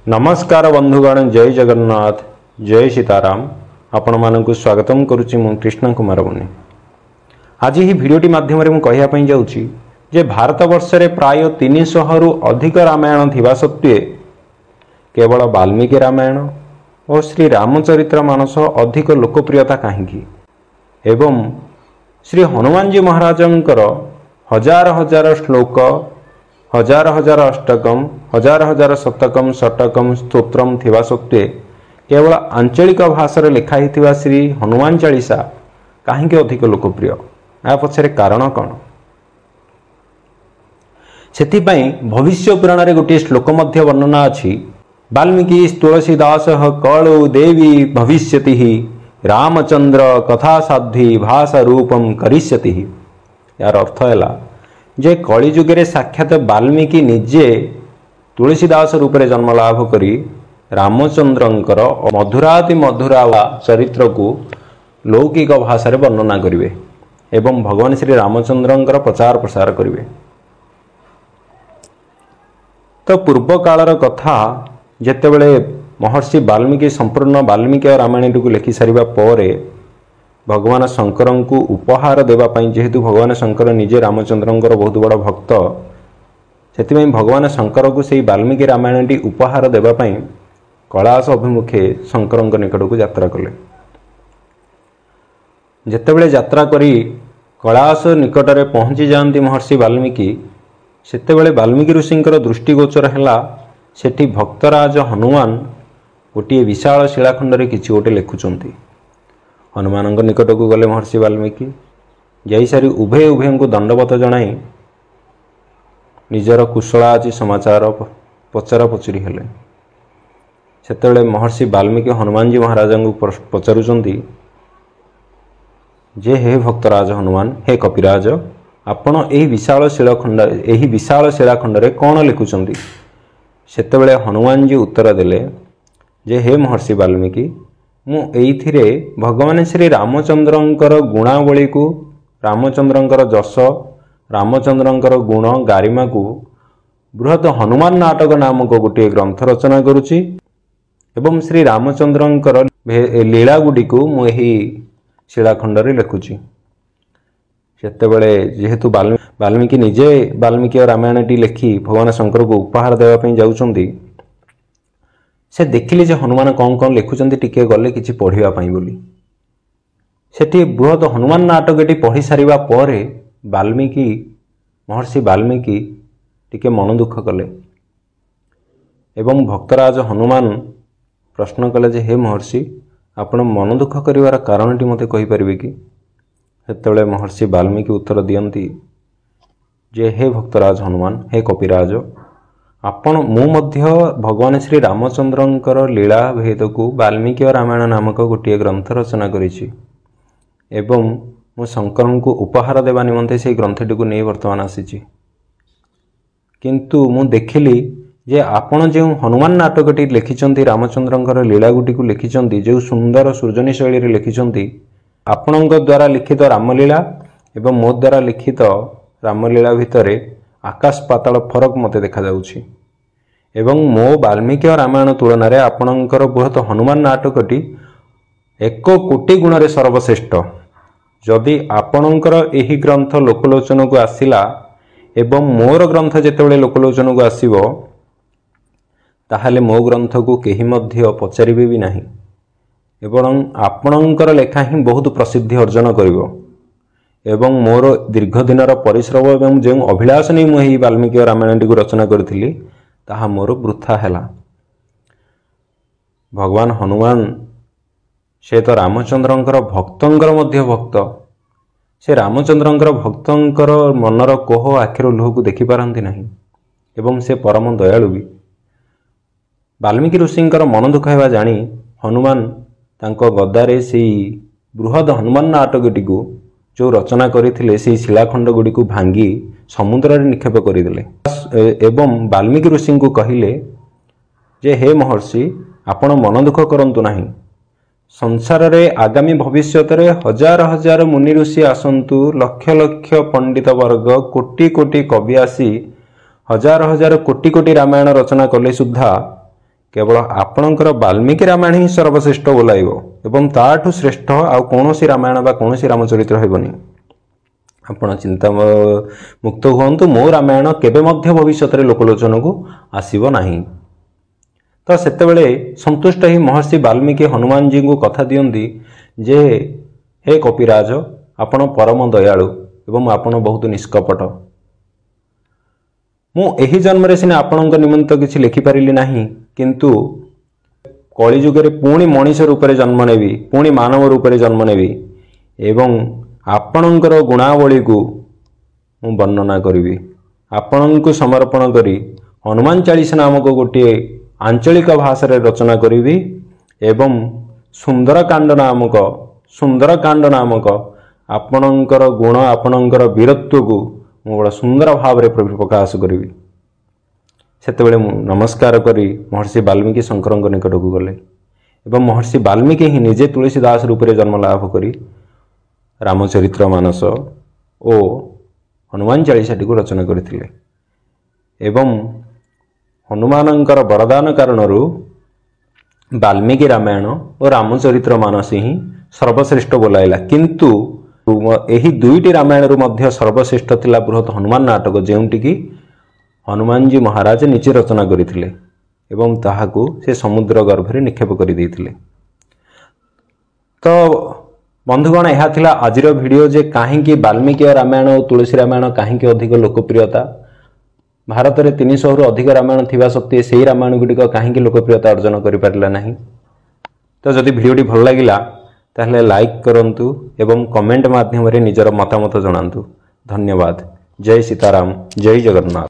नमस्कार बंधुगण, जय जगन्नाथ, जय सीताराम। आपण मानकु स्वागतम करुच्ची मु कृष्ण कुमार मुनि। आज ही भिडियोटी माध्यम मु कहिया पई जाउची जे भारत वर्ष रे प्राय 300 रु अधिक रामायण थिबा सत्वे केवल वाल्मीकि रामायण और श्री रामचरित्र मानस अधिक लोकप्रियता काहीकि एवं श्री हनुमान जी महाराजंकर हजार हजार श्लोक, हजार हजार अष्टकम, हजार हजार शतकम षटकम स्तोत्रम थिबा सत्वे केवल आंचलिक भाषा लिखा ही श्री हनुमान चालीसा कहीं अधिक लोकप्रिय, या पछरे कारण कौन? सेथिपाई भविष्य पुराण रे गोटे श्लोक मध्य वर्णना अछि। वाल्मीकि तुलसीदास कलौ देवी भविष्यति रामचंद्र कथा साध्वी भाषा रूपम करिष्यति। यार अर्थ है जे कली जुगे साक्षात वाल्मीकि निजे तुलसीदास रूप में जन्म लाभ करी रामचंद्रंकर मधुराति मधुरा चरित्र को लौकिक भाषा रे वर्णना करिवे एवं भगवान श्री रामचंद्रंकर प्रचार प्रसार करिवे। तो पूर्व कालर कथा जेतेबेले महर्षि वाल्मीकि संपूर्ण वाल्मीकि रामायण को लिखि सारिबा परे भगवान शंकर को उपहार देवाई, जेहेतु भगवान शंकर निजे रामचंद्रंकर बहुत बड़ भक्त, से भगवान शंकर को से वाल्मीकि रामायण टी उपहार देवाई कैलाश अभिमुखे शंकर निकट को यात्रा कले। जेतेबेले यात्रा करी कैलाश निकट में पहुँची जाती महर्षि वाल्मीकि, सेतेबेले वाल्मीकि ऋषिंकर दृष्टिगोचर है सेठी भक्तराज हनुमान गोटे विशाल शिलाखंड रे किछि गोटे लिखुचंती। हनुमान निकट को गले महर्षि वाल्मीकि, जाई सारी उभय उभय को दंडवत जनाई निजर कुशलाची समाचार पचरा पचरी हेले। सेतेबेले महर्षि वाल्मीकि हनुमान जी महाराज को पचारुचंती जे हे भक्तराज हनुमान, हे कपिराज, आपण एही विशाल शिलाखंड रे कौन लिखुचंती? सेतेबेले हनुमान जी उत्तर देले जे हे महर्षि वाल्मीकि, मु एइथिरे भगवान श्री रामचंद्रंकर गुणावली को, रामचंद्रंकर जश, रामचंद्रंकर गुण गारिमा को बृहत हनुमान नाटक नामक गोटे ग्रंथ रचना करुछि एवं श्री रामचंद्रंकर लीला गुडी को मु एही शिलाखंड रे लिखुछि। सेतेबेले जेहेतु वाल्मीकि निजे वाल्मीकि रामायण टी लिखि भगवान शंकर को उपहार देवा पई जाउछंती, से देखिले जे हनुमान कौन कौन लिखुचंती, टिके गले किछि पढ़िबा पई बोली। सेठी बृहत हनुमान नाटकटी पढ़ी सारिबा परे वाल्मीकि महर्षि वाल्मीकि टिके मन दुख कले एवं भक्तराज हनुमान प्रश्न कले जे हे महर्षि, आपण मन दुख करिवार कारणटी मते कहि परिबे कि? सेतेबेले महर्षि वाल्मीकि उत्तर दियंती जे हे भक्तराज हनुमान, हे कपिराज, आपण मु मध्य भगवान श्री रामचंद्रंकर लीला भेद को वाल्मीकि रामायण नामक गोटे ग्रंथ रचना करिछि एवं मु शंकर को उपहार देवा निमंते से ग्रंथटी को नहीं वर्तमान आसीछि। किंतु मु देखिली जे आपण जो हनुमान नाटकटी लिखिचंती, रामचंद्रंकर लीला गुटी को लिखिचंती, जो सुंदर सृजनी शैली रे लिखिचंती, आपणଙ୍କ द्वारा लिखित रामलीला एवं मो द्वारा लिखित रामलीला भितरे आकाश पाताल फरक मते देखा जाउछि एवं मो वाल्मीकि रामायण तुलन रे आपणଙ୍କର बृहत हनुमान नाटकटी 1 कोटी गुण रे सर्वश्रेष्ठ। जदि आपणଙ୍କର एही ग्रंथ लोकलोचन को आसिला एवं मोर ग्रंथ जेतेबेले लोकलोचन को आसीबो, ताहाले मो ग्रंथ को केही मध्य पचारिबे भी नाही एवं आपणଙ୍କର लेखा ही बहुत प्रसिद्धि अर्जन करिवो एवं मोर दीर्घ दिनर परिश्रम एवं जो अभिलाष नहीं मुझे वाल्मीकि रामायण टी रचना करी ताहा मोर वृथा हैला। भगवान हनुमान से तो रामचंद्रंकर भक्तंकर मध्य भक्त, से रामचंद्रंकर भक्तंकर मनर कोह आखिर लुह को देखि पारंती नहीं एवं से परम दयालु भी। वाल्मीकि ऋषिंकर मन दुख हेबा जानी हनुमान तांको गदारे से बृहद हनुमान नाटकटी को जो रचना करथिले से शिलाखंड गुडी को भांगी समुद्र रे निक्षेप करदेले एवं वाल्मीकि ऋषि को कहिले जे हे महर्षि, आपण मन दुख करंतु नाही, संसार रे आगामी भविष्यत रे हजार हजार मुनि ऋषि आसंतु, लक्ष लक्ष पंडित वर्ग, कोटि कोटि कवि आसी हजार हजार कोटि कोटि रामायण रचना कले सुद्धा केवल आपणकर वाल्मीकि रामायण ही सर्वश्रेष्ठ बोलाइब एवं ताठू श्रेष्ठ आउ कौनसी रामायण बा कौनसी रामचरित्र हेबनी। आपण चिंता मुक्त हुअन्तु, मो रामायण केबे मध्य भविष्य रे लोकलोचन को आसीबो नाही। तो सेतेबेले संतुष्ट ही महर्षि वाल्मीकि हनुमान जी को कथा दियंती जे हे कपिराज आपण परम दयालु एवं आपण बहुत निष्कपट। मु एही जन्म रे सिना आपणक निमित्त किछि लिखि परिली नाही, किंतु कली जुग रे पुणी मनीष रूप रे जन्म नेबी, पुणी मानव रूप रे जन्म नेबी एवं आपणकर गुणावली को मु वर्णना करिवि। आपणक समर्पण करी हनुमान चालीसा नामक गोटे आंचलिक भाषा रे रचना करिवि एवं सुंदरकांड नामक आपणकर गुण आपणकर वीरत्व को मु बड़ा सुंदर भाव रे प्रकाश करी। सेतेबेले मु नमस्कार करी महर्षि वाल्मीकि शंकर निकट को गले एवं महर्षि वाल्मीकि ही निजे तुलसीदास रूप रे जन्म लाभ करी रामचरित्र मानस ओ हनुमान चालीसा को रचना करथिले एवं हनुमानंकर वरदान कारणरू वाल्मीकि रामायण और रामचरित्र मानस ही सर्वश्रेष्ठ बोलाइला। किंतु एही दुईटी रामायण रु मध्य सर्वश्रेष्ठ थिला बृहत हनुमान नाटक, जेउंटी की हनुमान जी महाराज निजे रचना करथिले एवं ताहाकू से समुद्र गर्भ रे निक्षेप करि दैथिले। तो बंधुगण यह थिला आजिर वीडियो जे काहेकि वाल्मीकि रामायण और तुलसी रामायण काहेकि अधिक लोकप्रियता। भारत में 300 रु अधिक रामायण थिबा सत्वे सेही रामायण गुडिक काहेकि लोकप्रियता अर्जन करि पारला नाही। तो जदि वीडियोटी भल लागिला ताहले लाइक करंतु एवं कमेंट माध्यम रे निजर मतामत जणांतु। धन्यवाद। जय सीताराम, जय जगन्नाथ।